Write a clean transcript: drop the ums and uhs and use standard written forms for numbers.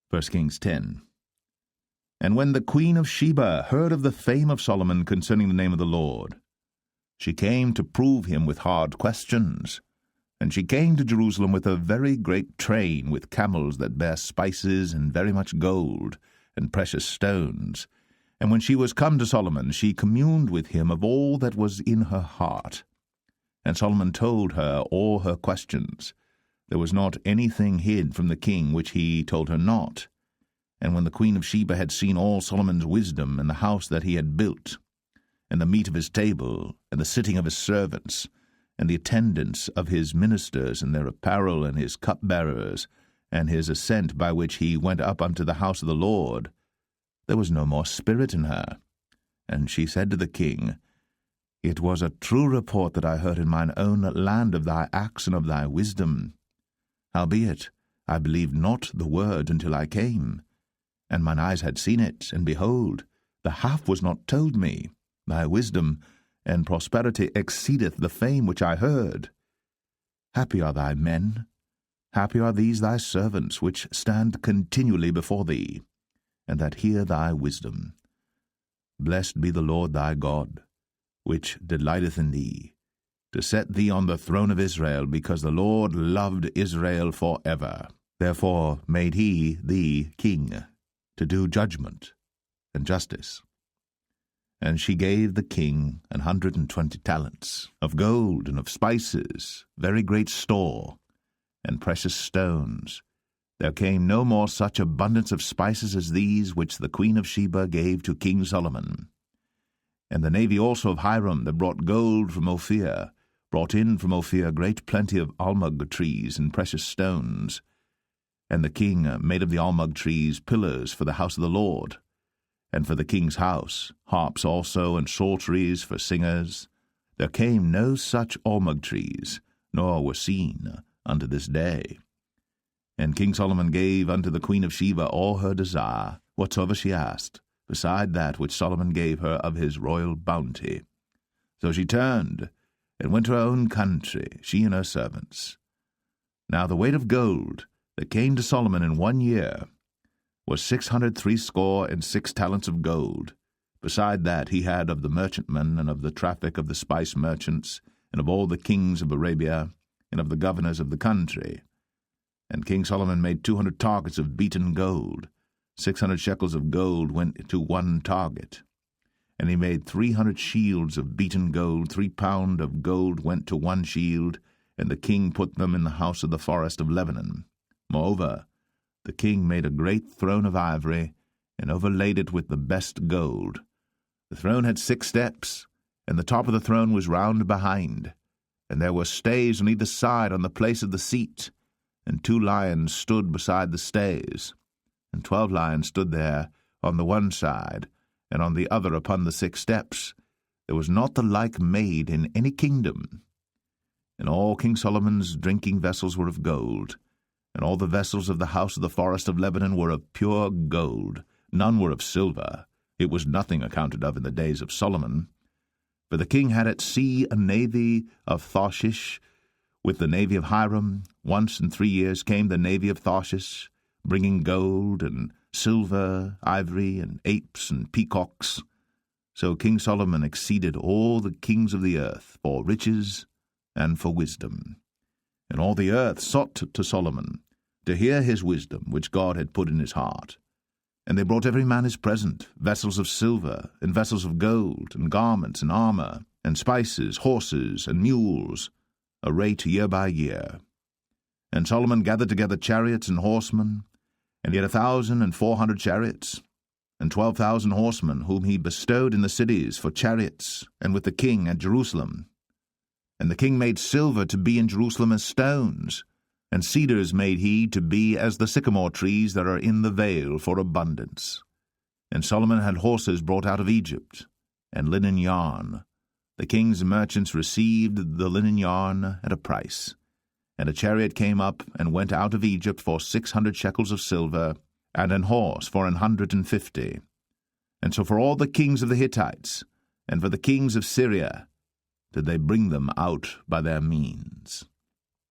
1 Kings 10. And when the queen of Sheba heard of the fame of Solomon concerning the name of the Lord, she came to prove him with hard questions. And she came to Jerusalem with a very great train, with camels that bare spices, and very much gold, and precious stones. And when she was come to Solomon, she communed with him of all that was in her heart. And Solomon told her all her questions. There was not anything hid from the king which he told her not. And when the queen of Sheba had seen all Solomon's wisdom, and the house that he had built, and the meat of his table, and the sitting of his servants, and the attendance of his ministers, and their apparel, and his cupbearers, and his ascent by which he went up unto the house of the Lord, there was no more spirit in her. And she said to the king, It was a true report that I heard in mine own land of thy acts and of thy wisdom. Howbeit, I believed not the word until I came. And mine eyes had seen it, and behold, the half was not told me. Thy wisdom and prosperity exceedeth the fame which I heard. Happy are thy men, happy are these thy servants, which stand continually before thee, and that hear thy wisdom. Blessed be the Lord thy God, which delighteth in thee, to set thee on the throne of Israel, because the Lord loved Israel for ever. Therefore made he thee king, to do judgment and justice. And she gave the king 120 talents of gold and of spices, very great store, and precious stones. There came no more such abundance of spices as these which the queen of Sheba gave to King Solomon. And the navy also of Hiram that brought gold from Ophir, brought in from Ophir great plenty of almug trees and precious stones. And the king made of the almug trees pillars for the house of the Lord, and for the king's house, harps also, and psalteries for singers. There came no such almug trees, nor were seen unto this day. And King Solomon gave unto the queen of Sheba all her desire, whatsoever she asked, beside that which Solomon gave her of his royal bounty. So she turned, and went to her own country, she and her servants. Now the weight of gold that came to Solomon in 1 year was 666 talents of gold. Beside that he had of the merchantmen, and of the traffic of the spice merchants, and of all the kings of Arabia, and of the governors of the country. And King Solomon made 200 targets of beaten gold. 600 shekels of gold went to one target. And he made 300 shields of beaten gold. 3 pound of gold went to one shield, and the king put them in the house of the forest of Lebanon. Moreover, the king made a great throne of ivory, and overlaid it with the best gold. The throne had 6 steps, and the top of the throne was round behind, and there were stays on either side on the place of the seat, and 2 lions stood beside the stays, and 12 lions stood there on the one side, and on the other upon the 6 steps. There was not the like made in any kingdom. And all King Solomon's drinking vessels were of gold, and all the vessels of the house of the forest of Lebanon were of pure gold. None were of silver. It was nothing accounted of in the days of Solomon. For the king had at sea a navy of Tarshish, with the navy of Hiram. Once in 3 years came the navy of Tarshish, bringing gold and silver, ivory, and apes and peacocks. So King Solomon exceeded all the kings of the earth for riches and for wisdom. And all the earth sought to Solomon, to hear his wisdom, which God had put in his heart. And they brought every man his present, vessels of silver, and vessels of gold, and garments, and armor, and spices, horses, and mules, a rate year by year. And Solomon gathered together chariots and horsemen, and he had 1,400 chariots, and 12,000 horsemen, whom he bestowed in the cities for chariots, and with the king at Jerusalem. And the king made silver to be in Jerusalem as stones, and cedars made he to be as the sycamore trees that are in the vale for abundance. And Solomon had horses brought out of Egypt, and linen yarn. The king's merchants received the linen yarn at a price. And a chariot came up and went out of Egypt for 600 shekels of silver, and an horse for 150. And so for all the kings of the Hittites, and for the kings of Syria, did they bring them out by their means.